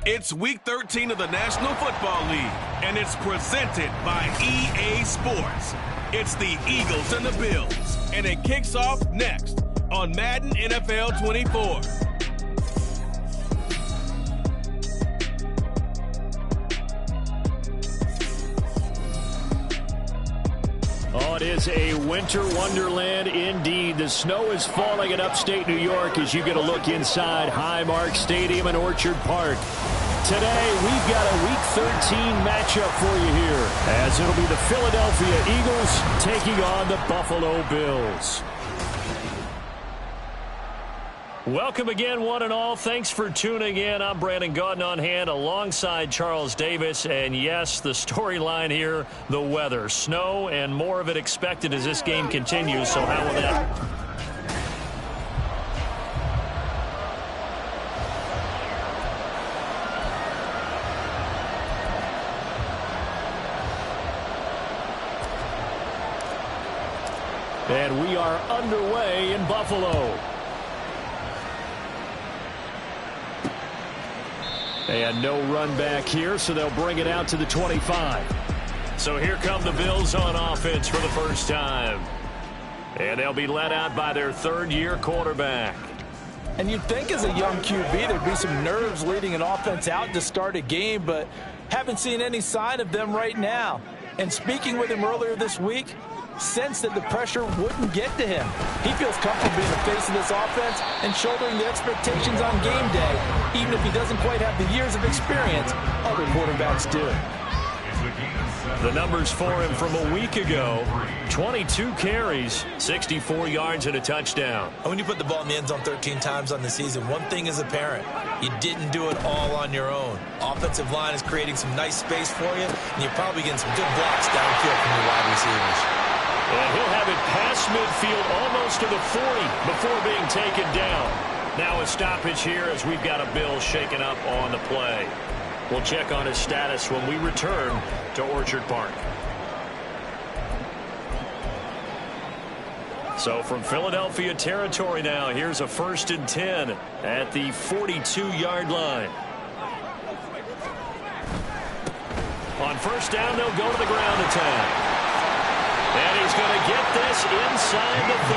It's Week 13 of the National Football League, and it's presented by EA Sports. It's the Eagles and the Bills, and it kicks off next on Madden NFL 24. Oh, it is a winter wonderland indeed. The snow is falling in upstate New York as you get a look inside Highmark Stadium in Orchard Park. Today, we've got a Week 13 matchup for you here, as it'll be the Philadelphia Eagles taking on the Buffalo Bills. Welcome again, one and all. Thanks for tuning in. I'm Brandon Gaudin on hand alongside Charles Davis. And yes, the storyline here, the weather. Snow and more of it expected as this game continues. So how will that... And we are underway in Buffalo. And no run back here, so they'll bring it out to the 25. So here come the Bills on offense for the first time. And they'll be led out by their third-year quarterback. And you'd think as a young QB there'd be some nerves leading an offense out to start a game, but haven't seen any sign of them right now. And speaking with him earlier this week, sensed that the pressure wouldn't get to him. He feels comfortable being the face of this offense and shouldering the expectations on game day, even if he doesn't quite have the years of experience other quarterbacks do. The numbers for him from a week ago: 22 carries, 64 yards, and a touchdown. And when you put the ball in the end zone 13 times on the season, one thing is apparent: you didn't do it all on your own. Offensive line is creating some nice space for you, and you're probably getting some good blocks downfield from your wide receivers. And he'll have it past midfield almost to the 40 before being taken down. Now a stoppage here as we've got a Bill shaken up on the play. We'll check on his status when we return to Orchard Park. So from Philadelphia territory now, here's a 1st and 10 at the 42-yard line. On first down, they'll go to the ground attack. And he's going to get this inside the 30.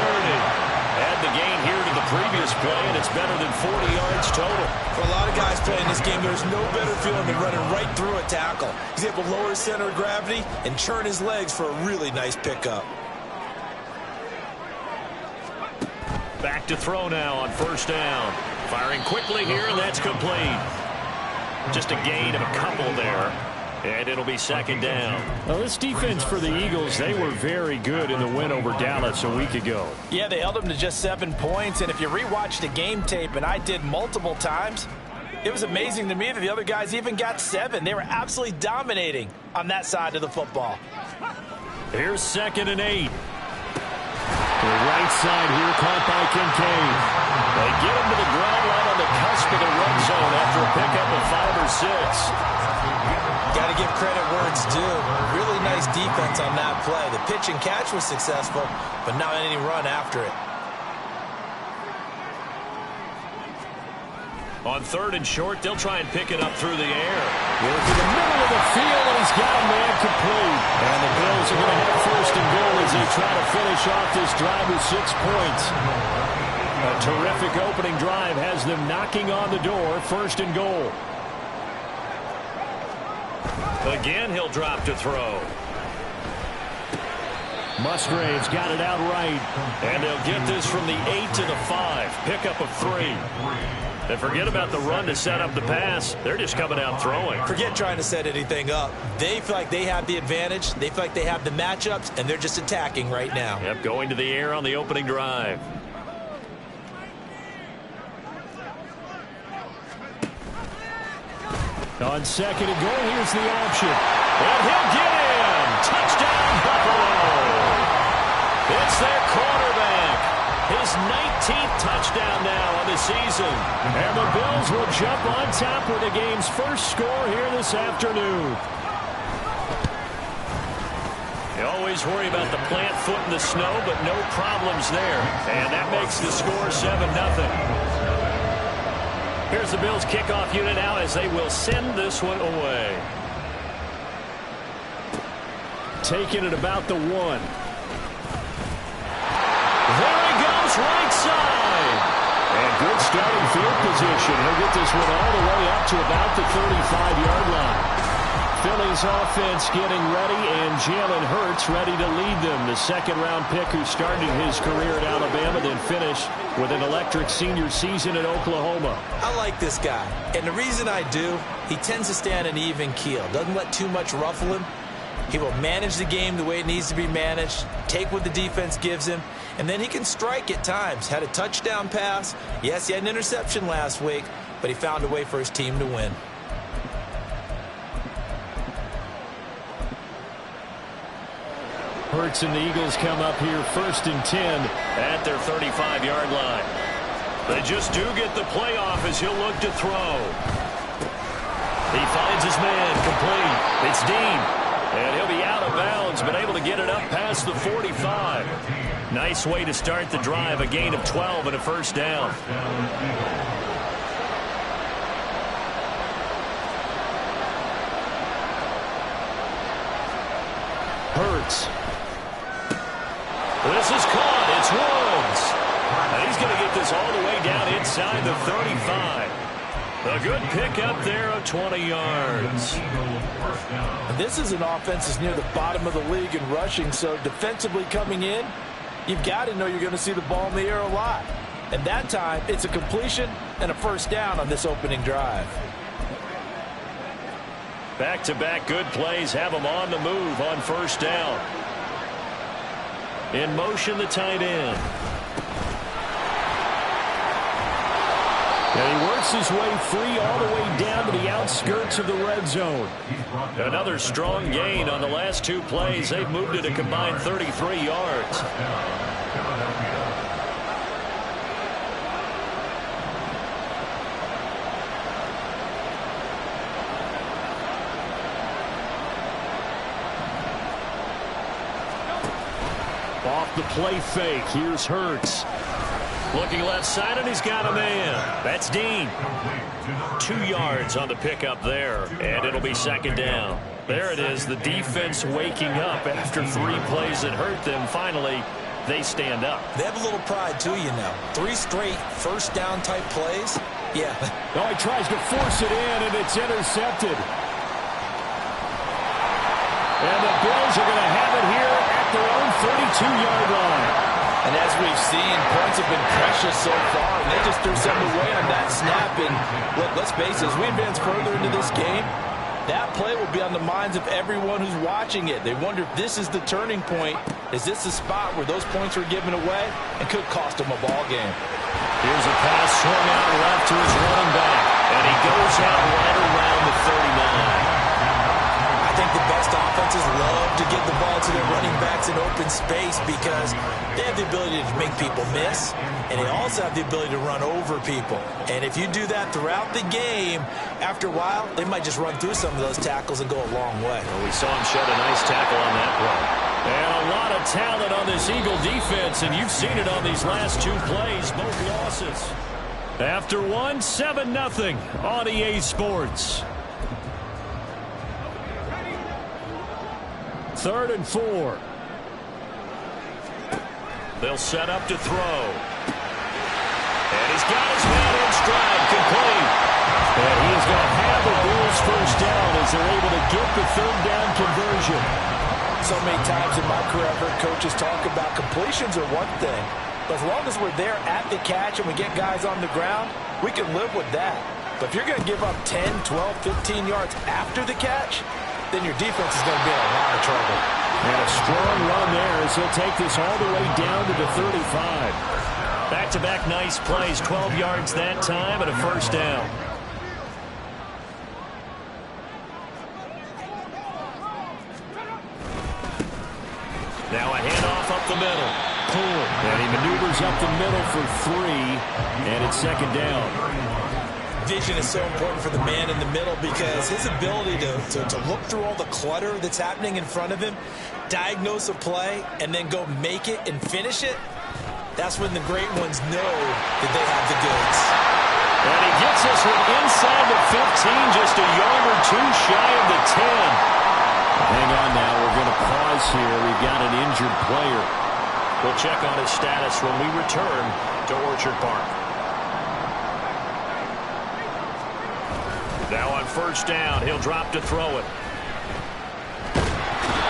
Add the gain here to the previous play, and it's better than 40 yards total. For a lot of guys playing this game, there's no better feeling than running right through a tackle. He's able to lower his center of gravity and churn his legs for a really nice pickup. Back to throw now on first down. Firing quickly here, and that's complete. Just a gain of a couple there. And it'll be second down. Well, this defense for the Eagles, they were very good in the win over Dallas a week ago. Yeah, they held them to just 7 points. And if you rewatch the game tape, and I did multiple times, it was amazing to me that the other guys even got 7. They were absolutely dominating on that side of the football. Here's 2nd and 8. The right side here caught by Kincaid. They get him to the ground line on the cusp of the red zone after a pickup of 5 or 6. Got to give credit where it's due. Really nice defense on that play. The pitch and catch was successful, but not any run after it. On 3rd and short, they'll try and pick it up through the air. Into the middle of the field, and he's got a man complete. And the Bills are going to have 1st and goal as they try to finish off this drive with 6 points. A terrific opening drive has them knocking on the door. 1st and goal. Again, he'll drop to throw. Musgrave's got it out right. And they'll get this from the 8 to the 5. Pickup of 3. And forget about the run to set up the pass. They're just coming out throwing. Forget trying to set anything up. They feel like they have the advantage. They feel like they have the matchups, and they're just attacking right now. Yep, going to the air on the opening drive. On 2nd and goal, here's the option. And he'll get in. Touchdown, Buffalo. It's their quarterback. His 19th touchdown now on the season. And the Bills will jump on top with the game's first score here this afternoon. You always worry about the plant foot in the snow, but no problems there. And that makes the score 7-0. Here's the Bills kickoff unit now as they will send this one away. Taking it about the 1. There he goes, right side. And good starting field position. He'll get this one all the way up to about the 35-yard line. Philly's offense getting ready, and Jalen Hurts ready to lead them. The second-round pick who started his career at Alabama, then finished with an electric senior season at Oklahoma. I like this guy, and the reason I do, he tends to stay on an even keel. Doesn't let too much ruffle him. He will manage the game the way it needs to be managed, take what the defense gives him, and then he can strike at times. Had a touchdown pass. Yes, he had an interception last week, but he found a way for his team to win. Hurts and the Eagles come up here 1st and 10 at their 35-yard line. They just do get the playoff as he'll look to throw. He finds his man complete. It's Dean. And he'll be out of bounds, but able to get it up past the 45. Nice way to start the drive, a gain of 12 and a first down. Hurts. This is caught. It's Woods. And he's going to get this all the way down inside the 35. A good pickup there of 20 yards. And this is an offense that's near the bottom of the league in rushing, so defensively coming in, you've got to know you're going to see the ball in the air a lot. And that time, it's a completion and a first down on this opening drive. Back-to-back good plays have them on the move on first down. In motion, the tight end. And he works his way free all the way down to the outskirts of the red zone. Another strong gain on the last 2 plays. They've moved it a combined 33 yards. Off the play fake, here's Hurts. Looking left side, and he's got a man. That's Dean. 2 yards on the pickup there, and it'll be second down. There it is, the defense waking up after 3 plays that hurt them. Finally, they stand up. They have a little pride, too, you know. 3 straight first down type plays. Yeah. Oh, he tries to force it in, and it's intercepted. And the Bills are going to have it here at their own 32-yard line. And as we've seen, points have been precious so far, and they just threw something away on that snap. And look, let's face it, as we advance further into this game, that play will be on the minds of everyone who's watching it. They wonder if this is the turning point. Is this the spot where those points were given away and could cost them a ball game? Here's a pass swung out left to his running back, and he goes out right around the 39. I think the best offenses love to get the ball to their running backs in open space because they have the ability to make people miss, and they also have the ability to run over people. And if you do that throughout the game, after a while, they might just run through some of those tackles and go a long way. Well, we saw him shed a nice tackle on that play. And a lot of talent on this Eagle defense, and you've seen it on these last 2 plays, both losses. After 1, 7-0 on EA Sports. 3rd and 4. They'll set up to throw. And he's got his man in stride, complete. And he is going to have the Bills first down as they're able to get the 3rd down conversion. So many times in my career, I've heard coaches talk about completions are one thing, but as long as we're there at the catch and we get guys on the ground, we can live with that. But if you're going to give up 10, 12, 15 yards after the catch, then your defense is going to be in a lot of trouble. And a strong run there as he'll take this all the way down to the 35. Back-to-back nice plays, 12 yards that time and a first down. Now a handoff up the middle. And he maneuvers up the middle for 3, and it's second down. Vision is so important for the man in the middle because his ability to look through all the clutter that's happening in front of him, diagnose a play, and then go make it and finish it, that's when the great ones know that they have the goods. And he gets this one inside the 15, just a yard or two shy of the 10. Hang on now, we're going to pause here. We've got an injured player. We'll check on his status when we return to Orchard Park. Now on first down, he'll drop to throw it.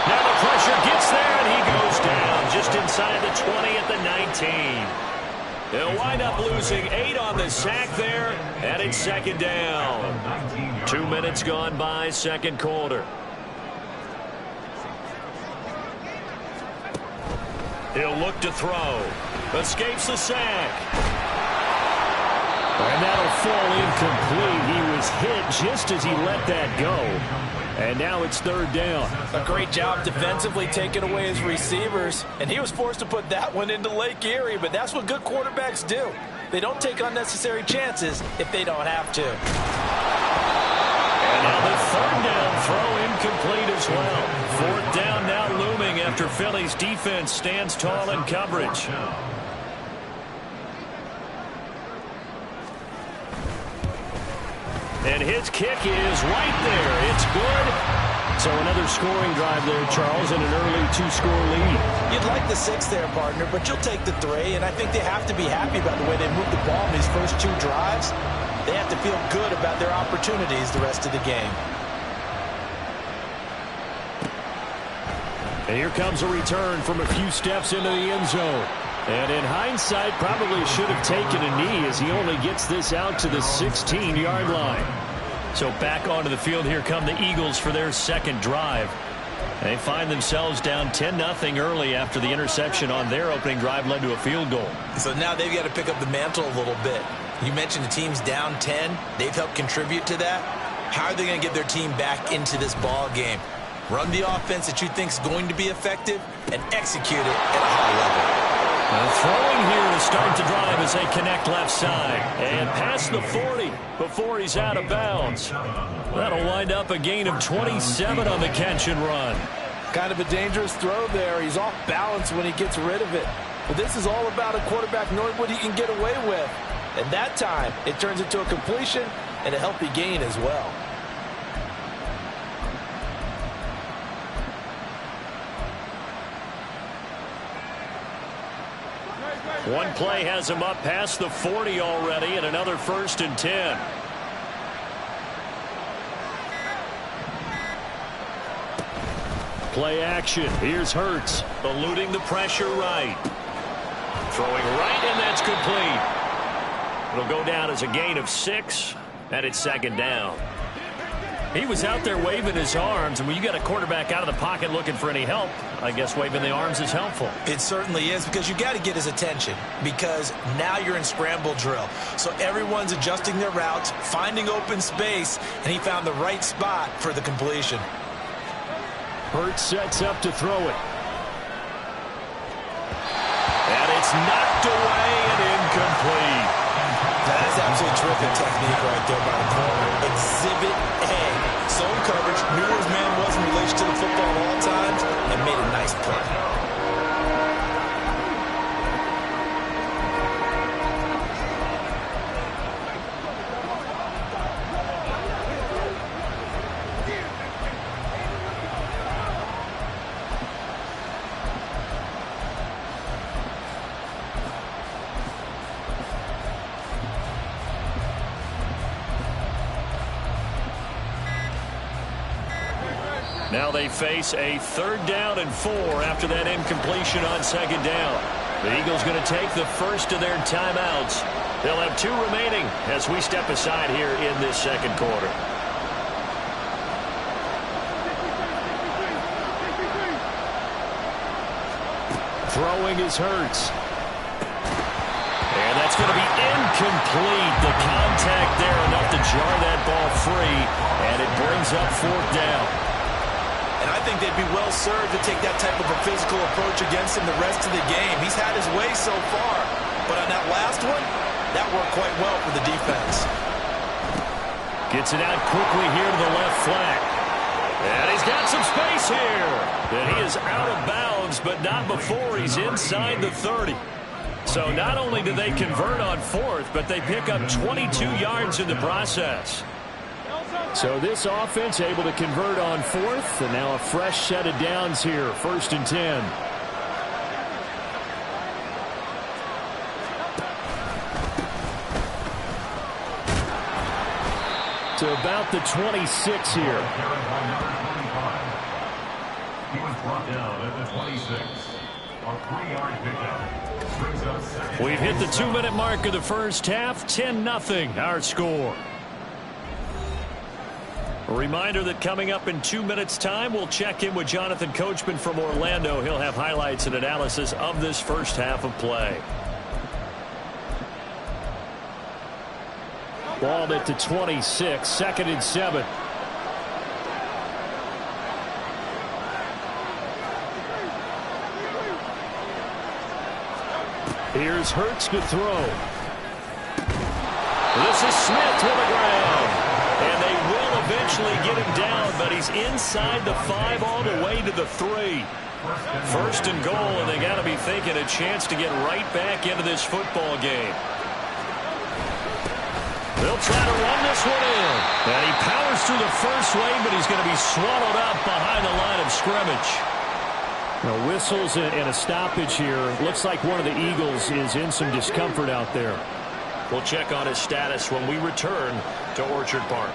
Now the pressure gets there, and he goes down just inside the 20 at the 19. They'll wind up losing 8 on the sack there, and it's second down. 2 minutes gone by, second quarter. He'll look to throw. Escapes the sack. And that'll fall incomplete. He was hit just as he let that go. And now it's third down. A great job defensively taking away his receivers. And he was forced to put that one into Lake Erie. But that's what good quarterbacks do. They don't take unnecessary chances if they don't have to. And now the third down throw incomplete as well. Fourth down now looming after Philly's defense stands tall in coverage. And his kick is right there. It's good. So another scoring drive there, Charles, and an early 2-score lead. You'd like the 6 there, partner, but you'll take the 3. And I think they have to be happy about the way they moved the ball in these first 2 drives. They have to feel good about their opportunities the rest of the game. And here comes a return from a few steps into the end zone. And in hindsight, probably should have taken a knee as he only gets this out to the 16-yard line. So back onto the field, here come the Eagles for their second drive. They find themselves down 10-0 early after the interception on their opening drive led to a field goal. So now they've got to pick up the mantle a little bit. You mentioned the team's down 10. They've helped contribute to that. How are they going to get their team back into this ball game? Run the offense that you think is going to be effective and execute it at a high level. Throwing here to start the drive as they connect left side. And past the 40 before he's out of bounds. That'll wind up a gain of 27 on the catch and run. Kind of a dangerous throw there. He's off balance when he gets rid of it. But this is all about a quarterback knowing what he can get away with. And that time, it turns into a completion and a healthy gain as well. One play has him up past the 40 already, and another 1st and 10. Play action. Here's Hurts, eluding the pressure right. Throwing right, and that's complete. It'll go down as a gain of 6, and it's second down. He was out there waving his arms, and when you got a quarterback out of the pocket looking for any help, I guess waving the arms is helpful. It certainly is, because you got to get his attention, because now you're in scramble drill. So everyone's adjusting their routes, finding open space, and he found the right spot for the completion. Hurts sets up to throw it. And it's knocked away and incomplete. That is absolutely terrific technique right there by the corner. Exhibit A. Zone coverage, knew where his man was in relation to the football at all times, and made a nice play. Now they face a 3rd down and 4 after that incompletion on second down. The Eagles going to take the first of their timeouts. They'll have 2 remaining as we step aside here in this second quarter. Throwing is Hurts. And that's going to be incomplete. The contact there enough to jar that ball free, and it brings up 4th down. And I think they'd be well served to take that type of a physical approach against him the rest of the game. He's had his way so far, but on that last one, that worked quite well for the defense. Gets it out quickly here to the left flank. And he's got some space here. And he is out of bounds, but not before he's inside the 30. So not only do they convert on fourth, but they pick up 22 yards in the process. So this offense able to convert on fourth, and now a fresh set of downs here, 1st and 10. To about the 26 here. He was brought down at the 26. A 3-yard pickup brings up second. We've hit the 2-minute mark of the first half. 10-0 our score. A reminder that coming up in 2 minutes' time, we'll check in with Jonathan Coachman from Orlando. He'll have highlights and analysis of this first half of play. Ball at the 26, 2nd and 7. Here's Hurts to throw. This is Smith to the ground. And they will eventually get him down, but he's inside the 5 all the way to the 3. 1st and goal, and they got to be thinking a chance to get right back into this football game. They'll try to run this one in. And he powers through the first lane, but he's going to be swallowed up behind the line of scrimmage. Now, whistles and a stoppage here. Looks like one of the Eagles is in some discomfort out there. We'll check on his status when we return to Orchard Park.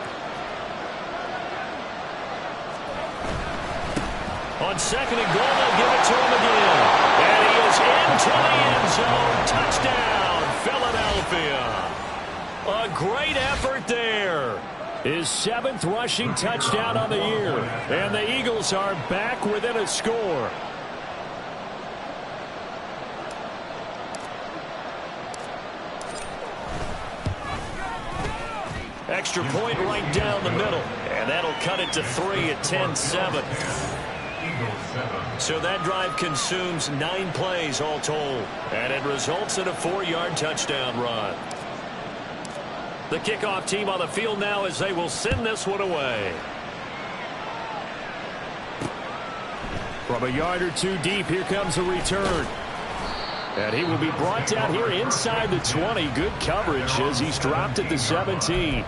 On 2nd and goal, they'll give it to him again. And he is into the end zone. Touchdown, Philadelphia. A great effort there. His 7th rushing touchdown on the year. And the Eagles are back within a score. Extra point right down the middle. And that'll cut it to 3 at 10-7. So that drive consumes 9 plays all told. And it results in a 4-yard touchdown run. The kickoff team on the field now as they will send this one away. From a yard or 2 deep, here comes a return. And he will be brought down here inside the 20. Good coverage as he's dropped at the 17.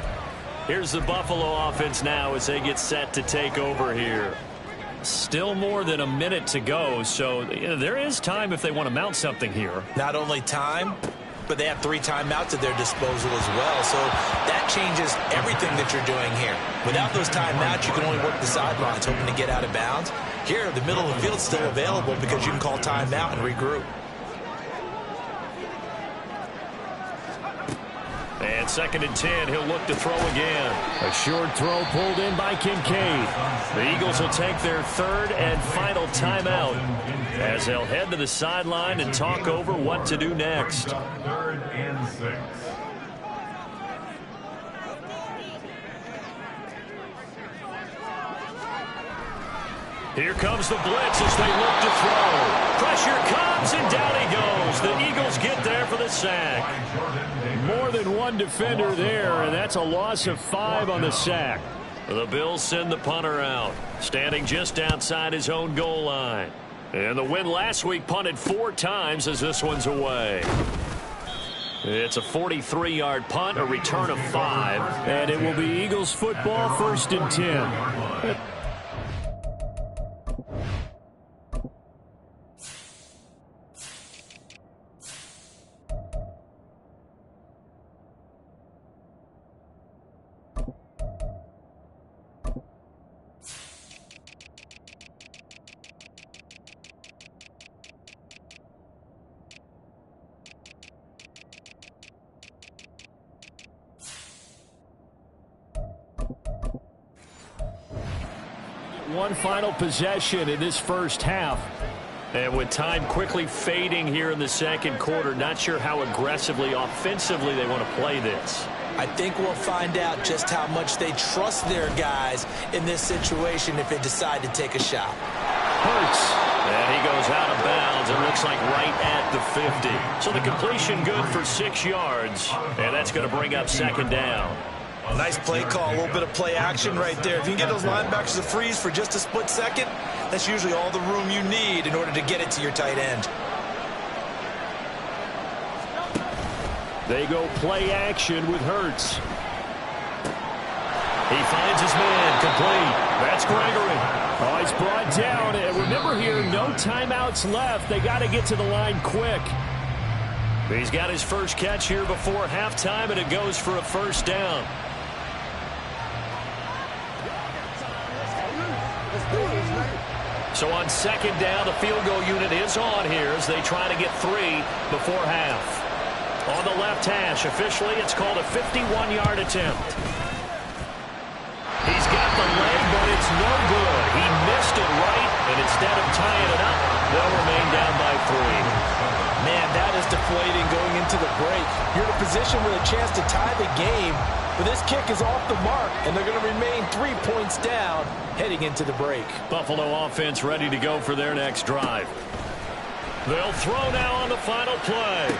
Here's the Buffalo offense now as they get set to take over here. Still more than a minute to go, so there is time if they want to mount something here. Not only time, but they have 3 timeouts at their disposal as well. So that changes everything that you're doing here. Without those timeouts, you can only work the sidelines, hoping to get out of bounds. Here, the middle of the field's still available because you can call timeout and regroup. And 2nd and 10, he'll look to throw again. A short throw pulled in by Kincaid. The Eagles will take their 3rd and final timeout as they'll head to the sideline and talk over what to do next. 3rd and 6. Here comes the blitz as they look to throw. Pressure comes, and down he goes. The Eagles get there for the sack. More than one defender there, and that's a loss of 5 on the sack. The Bills send the punter out, standing just outside his own goal line. And the win last week punted 4 times as this one's away. It's a 43-yard punt, a return of 5. And it will be Eagles football, 1st and 10. One final possession in this first half. And with time quickly fading here in the 2nd quarter, not sure how aggressively, offensively they want to play this. I think we'll find out just how much they trust their guys in this situation if they decide to take a shot. Hurts. And he goes out of bounds. It looks like right at the 50. So the completion good for 6 yards. And that's going to bring up 2nd down. Nice play call, a little bit of play action right there. If you can get those linebackers to freeze for just a split second, that's usually all the room you need in order to get it to your tight end. They go play action with Hurts. He finds his man, complete. That's Gregory. Oh, he's brought down. And remember here, no timeouts left. They got to get to the line quick. He's got his first catch here before halftime, and it goes for a first down. So on second down, the field goal unit is on here as they try to get 3 before half. On the left hash, officially, it's called a 51-yard attempt. He's got the leg, but it's no good. He missed it right, and instead of tying it up, they'll remain down by 3. Man, that is deflating going into the break. You're in a position with a chance to tie the game, but this kick is off the mark, and they're going to remain 3 points down heading into the break. Buffalo offense ready to go for their next drive. They'll throw now on the final play.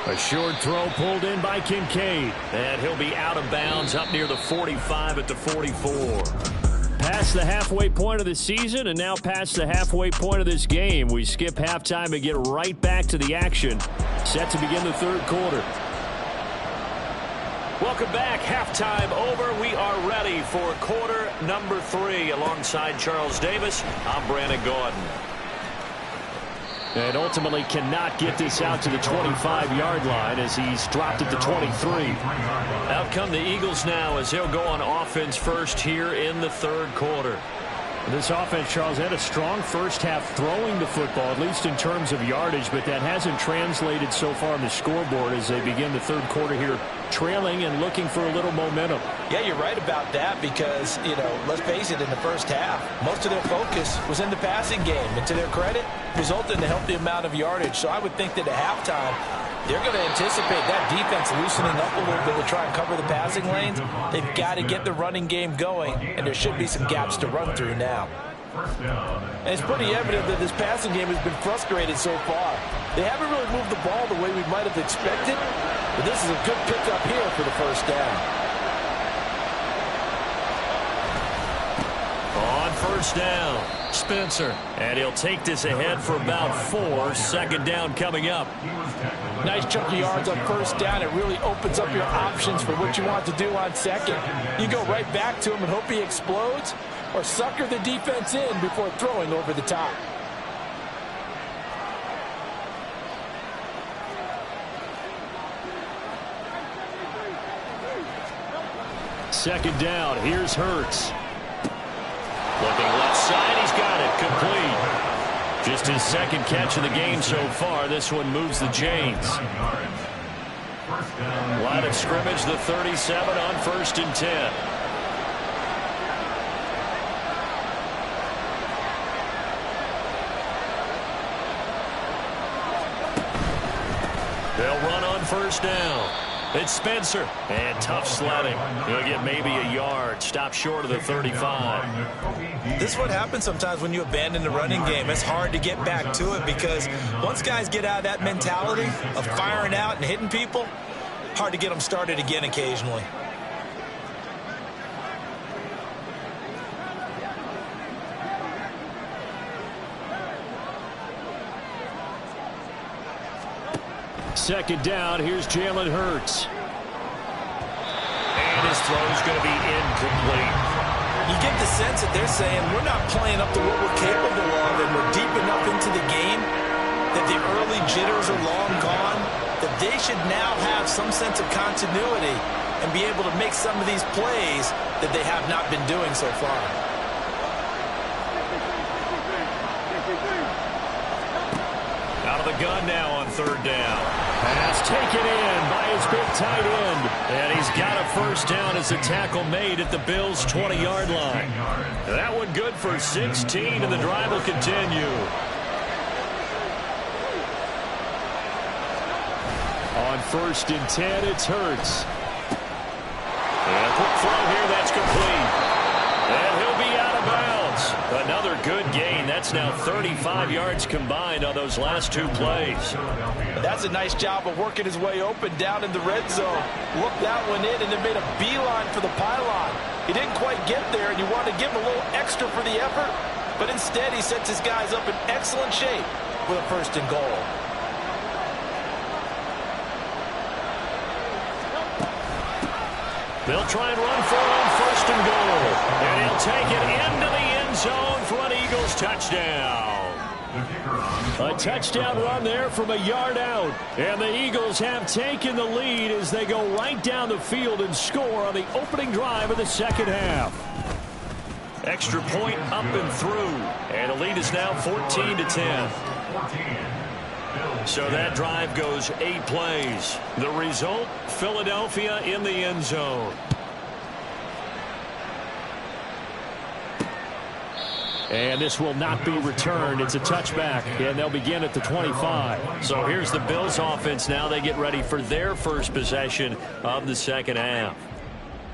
A short throw pulled in by Kincaid. And he'll be out of bounds up near the 45 at the 44. Past the halfway point of the season and now past the halfway point of this game. We skip halftime and get right back to the action. Set to begin the third quarter. Welcome back. Halftime over. We are ready for quarter number 3. Alongside Charles Davis, I'm Brandon Gaudin. And ultimately cannot get this out to the 25-yard line as he's dropped it to 23. Out come the Eagles now as they'll go on offense first here in the third quarter. This offense, Charles, had a strong first half throwing the football, at least in terms of yardage, but that hasn't translated so far on the scoreboard as they begin the third quarter here, trailing and looking for a little momentum. Yeah, you're right about that because, let's face it, in the first half, most of their focus was in the passing game. And to their credit, resulted in a healthy amount of yardage. So I would think that at halftime, they're going to anticipate that defense loosening up a little bit to try and cover the passing lanes. They've got to get the running game going, and there should be some gaps to run through now. And it's pretty evident that this passing game has been frustrated so far. They haven't really moved the ball the way we might have expected, but this is a good pickup here for the first down. On first down, Spencer. And he'll take this ahead for about 4. Second down coming up. Nice chunk of yards on first down. It really opens up your options for what you want to do on second. You go right back to him and hope he explodes, or sucker the defense in before throwing over the top. Second down, here's Hurts. Looking left side, he's got it, complete. Just his second catch of the game so far. This one moves the chains. Line of scrimmage, the 37 on 1st and 10. They'll run on first down. It's Spencer. And tough sledding. He'll get maybe a yard. Stop short of the 35. This is what happens sometimes when you abandon the running game. It's hard to get back to it because once guys get out of that mentality of firing out and hitting people, hard to get them started again occasionally. Second down, here's Jalen Hurts. And his throw's going to be incomplete. You get the sense that they're saying we're not playing up to what we're capable of and we're deep enough into the game that the early jitters are long gone, that they should now have some sense of continuity and be able to make some of these plays that they have not been doing so far. Out of the gun now on third down. Pass taken in by his big tight end. And he's got a first down as the tackle made at the Bills' 20-yard line. That one good for 16, and the drive will continue. On 1st and 10, it's Hurts. And a quick throw here, that's complete. And he'll be out of bounds. Another good gain. That's now 35 yards combined on those last 2 plays. That's a nice job of working his way open down in the red zone. Looked that one in and then made a beeline for the pylon. He didn't quite get there, and you want to give him a little extra for the effort, but instead he sets his guys up in excellent shape with a 1st and goal. They'll try and run for it on first and goal. And he'll take it into the end zone for an Eagles touchdown. A touchdown run there from a yard out. And the Eagles have taken the lead as they go right down the field and score on the opening drive of the second half. Extra point up and through. And the lead is now 14-10. So that drive goes 8 plays. The result, Philadelphia in the end zone. And this will not be returned. It's a touchback, and they'll begin at the 25. So here's the Bills offense now. They get ready for their first possession of the second half.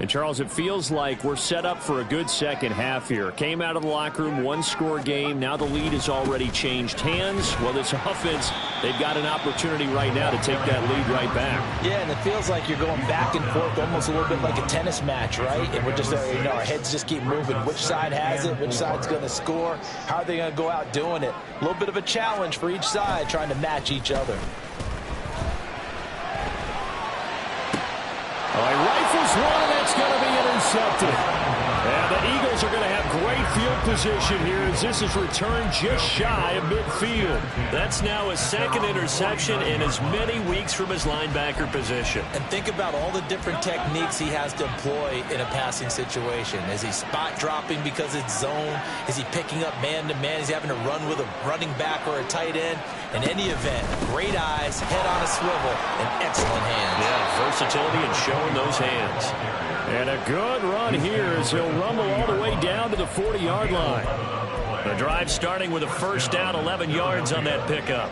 And, Charles, it feels like we're set up for a good second half here. Came out of the locker room, one-score game. Now the lead has already changed hands. Well, this offense, they've got an opportunity right now to take that lead right back. Yeah, and it feels like you're going back and forth, almost a little bit like a tennis match, right? And we're just, our heads just keep moving. Which side has it? Which side's going to score? How are they going to go out doing it? A little bit of a challenge for each side, trying to match each other. Rifles one, and that's going to be intercepted. And the Eagles are going to have great field position here as this is returned just shy of midfield. That's now his second interception in as many weeks from his linebacker position. And think about all the different techniques he has to employ in a passing situation. Is he spot dropping because it's zone? Is he picking up man-to-man? Is he having to run with a running back or a tight end? In any event, great eyes, head on a swivel, and excellent hands. Yeah, versatility and showing those hands. And a good run here as he'll rumble all the way down to the 40-yard line. The drive starting with a first down, 11 yards on that pickup.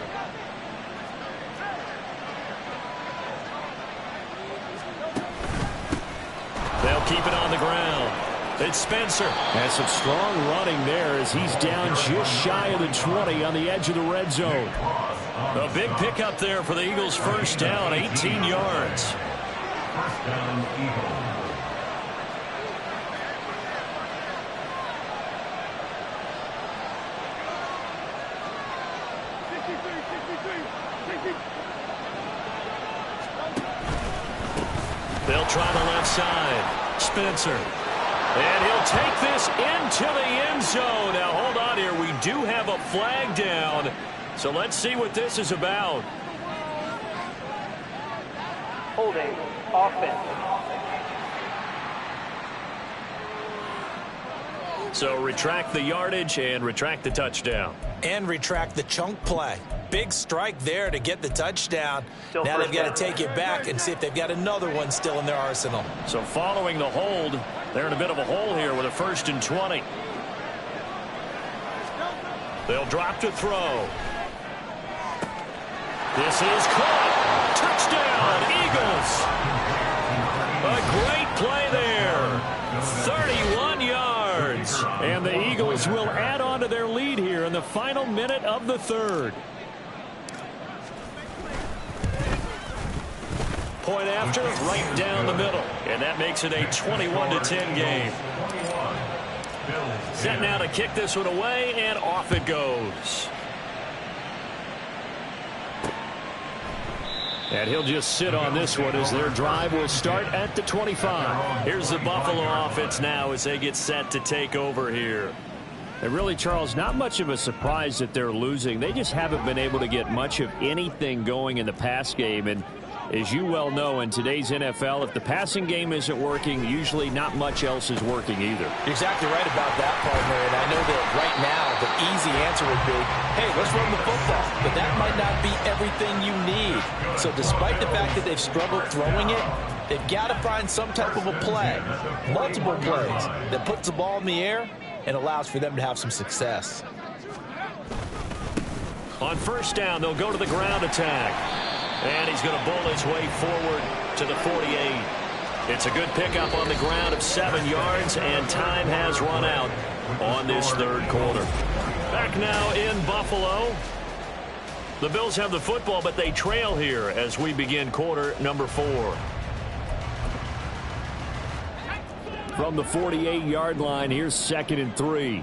They'll keep it on the ground. It's Spencer. And some strong running there as he's down just shy of the 20 on the edge of the red zone. A big pickup there for the Eagles' first down, 18 yards. First down, Eagles. They'll try the left side. Spencer. And he'll take this into the end zone. Now, hold on here. We do have a flag down. So let's see what this is about. Holding offense. So retract the yardage and retract the touchdown. And retract the chunk play. Big strike there to get the touchdown. Still now they've got to down. take it back and see if they've got another one still in their arsenal. So following the hold, they're in a bit of a hole here with a 1st and 20. They'll drop to throw. This is caught. Touchdown, Eagles. A great play there. 31 yards. And the Eagles will add on to their lead here in the final minute of the third. Point after, right down the middle. And that makes it a 21-10 game. Set now to kick this one away, and off it goes. And he'll just sit on this one as their drive will start at the 25. Here's the Buffalo offense now as they get set to take over here. And really, Charles, not much of a surprise that they're losing. They just haven't been able to get much of anything going in the pass game. And as you well know, in today's NFL, if the passing game isn't working, usually not much else is working either. You're exactly right about that, partner. And I know that right now the easy answer would be, hey, let's run the football. But that might not be everything you need. So despite the fact that they've struggled throwing it, they've got to find some type of a play, multiple plays, that puts the ball in the air and allows for them to have some success. On first down, they'll go to the ground attack. And he's going to bowl his way forward to the 48. It's a good pickup on the ground of 7 yards, and time has run out on this third quarter. Back now in Buffalo. The Bills have the football, but they trail here as we begin quarter number 4. From the 48-yard line, here's 2nd and 3.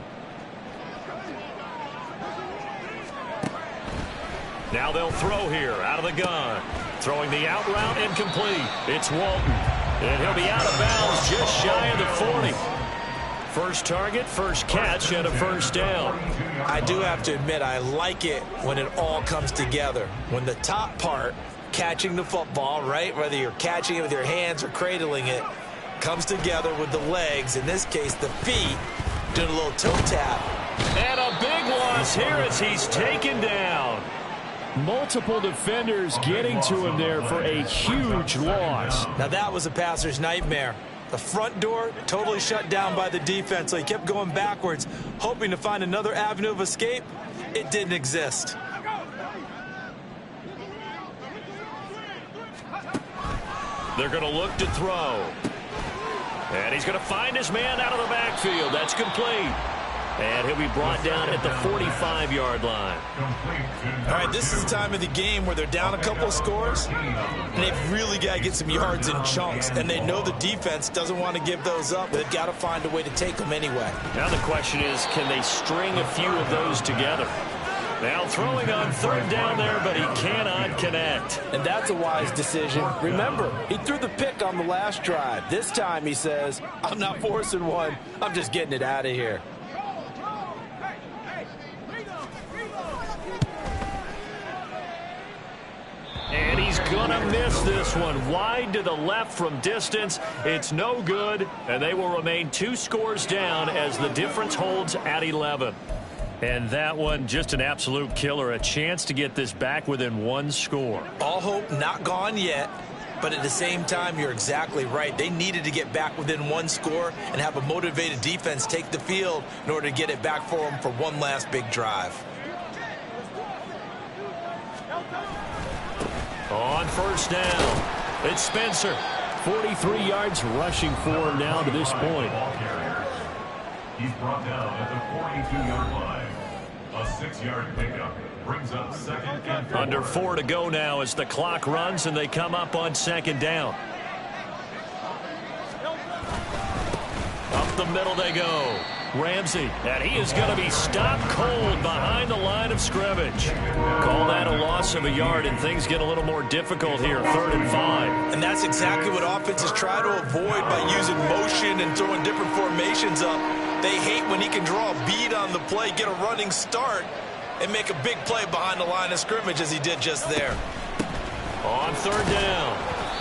Now they'll throw here out of the gun. Throwing the out route and complete. It's Walton. And he'll be out of bounds just shy of the 40. First target, first catch, and a first down. I do have to admit, I like it when it all comes together. When the top part, catching the football, right, whether you're catching it with your hands or cradling it, comes together with the legs, in this case the feet, doing a little toe tap. And a big loss here as he's taken down. Multiple defenders getting to him there for a huge loss. Now that was a passer's nightmare. The front door totally shut down by the defense, so he kept going backwards, hoping to find another avenue of escape. It didn't exist. They're going to look to throw. And he's going to find his man out of the backfield. That's complete. And he'll be brought down at the 45-yard line. All right, this is the time of the game where they're down a couple of scores, and they've really got to get some yards in chunks, and they know the defense doesn't want to give those up. They've got to find a way to take them anyway. Now the question is, can they string a few of those together? Now throwing on third down there, but he cannot connect. And that's a wise decision. Remember, he threw the pick on the last drive. This time he says, I'm not forcing one. I'm just getting it out of here. And he's going to miss this one. Wide to the left from distance. It's no good, and they will remain 2 scores down as the difference holds at 11. And that one, just an absolute killer. A chance to get this back within 1 score. All hope not gone yet, but at the same time, you're exactly right. They needed to get back within 1 score and have a motivated defense take the field in order to get it back for them for one last big drive. On first down, it's Spencer. 43 yards rushing for him now to this point. He's brought down at the 42-yard line. A 6-yard pickup brings up second and 4. Under 4 to go now as the clock runs and they come up on second down. Up the middle they go. Ramsey, and he is going to be stopped cold behind the line of scrimmage. Call that a loss of a yard, and things get a little more difficult here, 3rd and 5. And that's exactly what offenses try to avoid by using motion and throwing different formations up. They hate when he can draw a bead on the play, get a running start, and make a big play behind the line of scrimmage as he did just there. On 3rd down.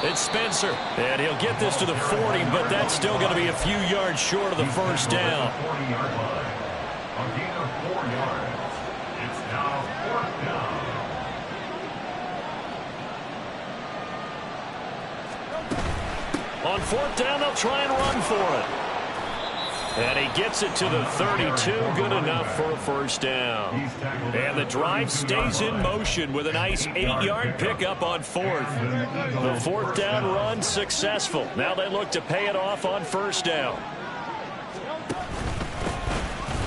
It's Spencer, and he'll get this to the 40, but that's still going to be a few yards short of the first down. 40-yard line. A gain of 4 yards. It's now 4th down. On 4th down, they'll try and run for it. And he gets it to the 32, good enough for a first down. And the drive stays in motion with a nice 8-yard pickup on 4th. The 4th down run successful. Now they look to pay it off on first down.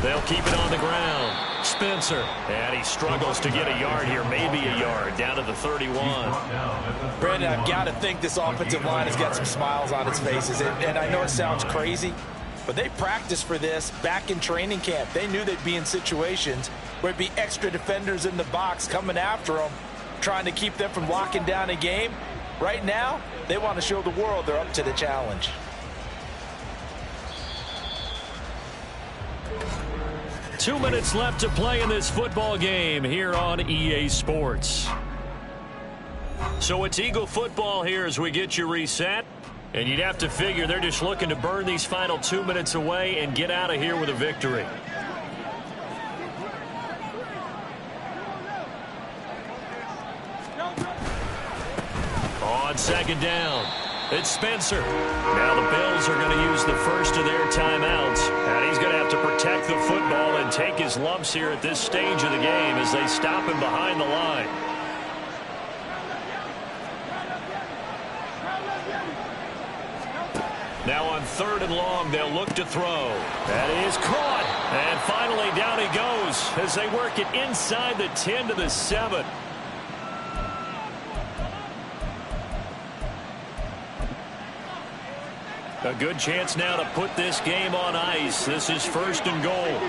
They'll keep it on the ground. Spencer, and he struggles to get a yard here, maybe a yard, down to the 31. Brandon, I've got to think this offensive line has got some smiles on its faces. And I know it sounds crazy, but they practiced for this back in training camp. They knew they'd be in situations where it'd be extra defenders in the box coming after them, trying to keep them from locking down a game. Right now, they want to show the world they're up to the challenge. Two minutes left to play in this football game here on EA Sports. So it's Eagle football here as we get you reset. And you'd have to figure they're just looking to burn these final 2 minutes away and get out of here with a victory. On second down, it's Spencer. Now the Bills are going to use the first of their timeouts. And he's going to have to protect the football and take his lumps here at this stage of the game as they stop him behind the line. Now on 3rd and long, they'll look to throw. That is caught. And finally down he goes as they work it inside the 10 to the 7. A good chance now to put this game on ice. This is 1st and goal.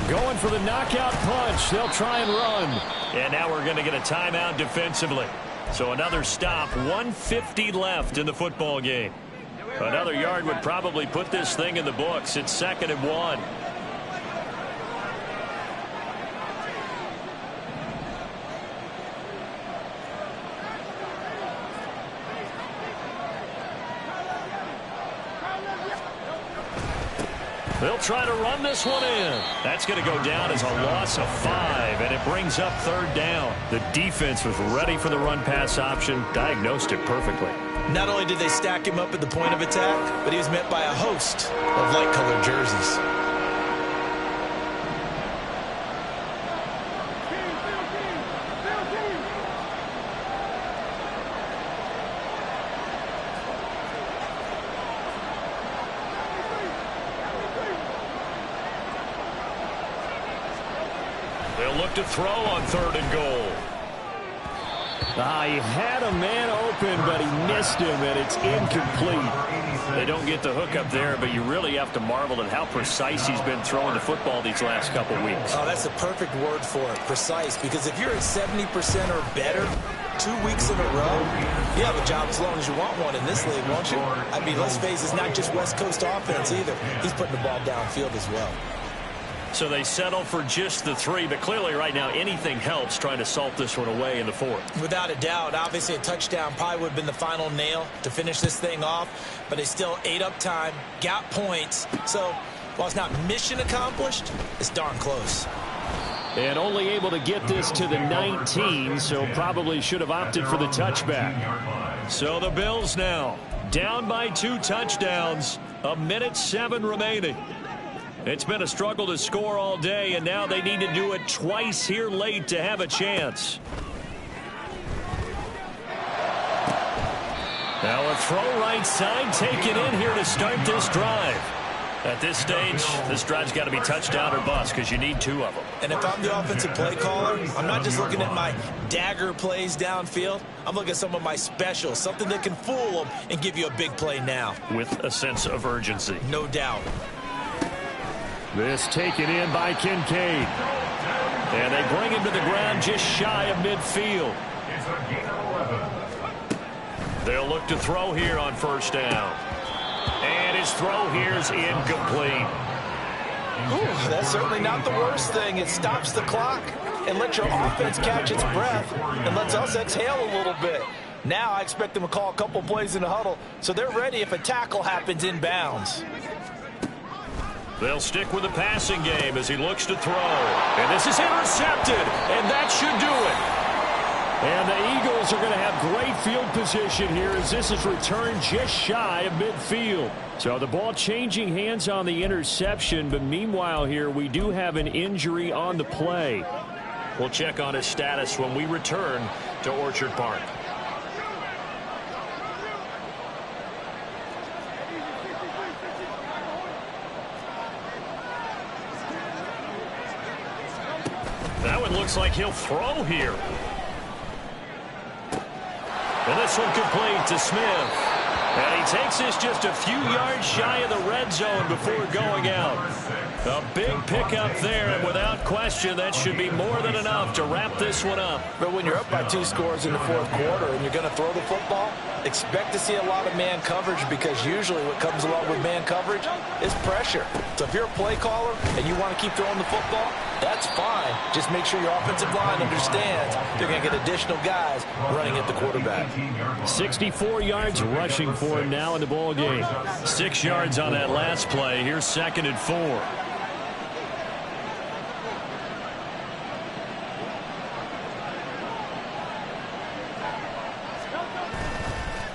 Going for the knockout punch. They'll try and run. And now we're going to get a timeout defensively. So another stop, 1:50 left in the football game. Another yard would probably put this thing in the books. It's 2nd and 1. They'll try to run this one in. That's going to go down as a loss of 5, and it brings up 3rd down. The defense was ready for the run-pass option, diagnosed it perfectly. Not only did they stack him up at the point of attack, but he was met by a host of light-colored jerseys. They'll look to throw on 3rd and goal. He had a man open, but he missed him, and it's incomplete. They don't get the hook up there, but you really have to marvel at how precise he's been throwing the football these last couple weeks. Oh, that's the perfect word for it, precise, because if you're at 70% or better 2 weeks in a row, you have a job as long as you want one in this league, won't you? I mean, let's face it, it's not just West Coast offense either. He's putting the ball downfield as well. So they settle for just the 3, but clearly right now anything helps trying to salt this one away in the 4th. Without a doubt, obviously a touchdown probably would have been the final nail to finish this thing off, but they still ate up time, got points. So while it's not mission accomplished, it's darn close. And only able to get this to the 19, so probably should have opted for the touchback. So the Bills now down by 2 touchdowns, 1:07 remaining. It's been a struggle to score all day, and now they need to do it twice here late to have a chance. Now a throw right side taken in here to start this drive. At this stage, this drive's got to be touchdown or bust because you need 2 of them. And if I'm the offensive play caller, I'm not just looking at my dagger plays downfield. I'm looking at some of my specials, something that can fool them and give you a big play now. With a sense of urgency. No doubt. This taken in by Kincaid. And they bring him to the ground just shy of midfield. It's a gain of 11. They'll look to throw here on 1st down. And his throw here's incomplete. Ooh, that's certainly not the worst thing. It stops the clock and lets your offense catch its breath and lets us exhale a little bit. Now I expect them to call a couple plays in the huddle so they're ready if a tackle happens inbounds. They'll stick with the passing game as he looks to throw. And this is intercepted, and that should do it. And the Eagles are going to have great field position here as this is returned just shy of midfield. So the ball changing hands on the interception, but meanwhile here we do have an injury on the play. We'll check on his status when we return to Orchard Park. That one looks like he'll throw here. And this one complete to Smith. And he takes this just a few yards shy of the red zone before going out. A big pickup there, and without question, that should be more than enough to wrap this one up. But when you're up by 2 scores in the 4th quarter and you're going to throw the football, expect to see a lot of man coverage because usually what comes along with man coverage is pressure. So if you're a play caller and you want to keep throwing the football, that's fine. Just make sure your offensive line understands they're going to get additional guys running at the quarterback. 64 yards rushing for him now in the ball game. 6 yards on that last play. Here's 2nd and 4.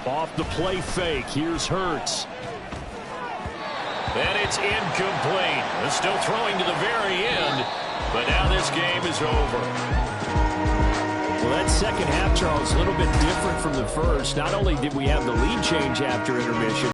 Off the play fake. Here's Hurts. And it's incomplete. They're still throwing to the very end, but now this game is over. Well, that second half, Charles, a little bit different from the first. Not only did we have the lead change after intermission,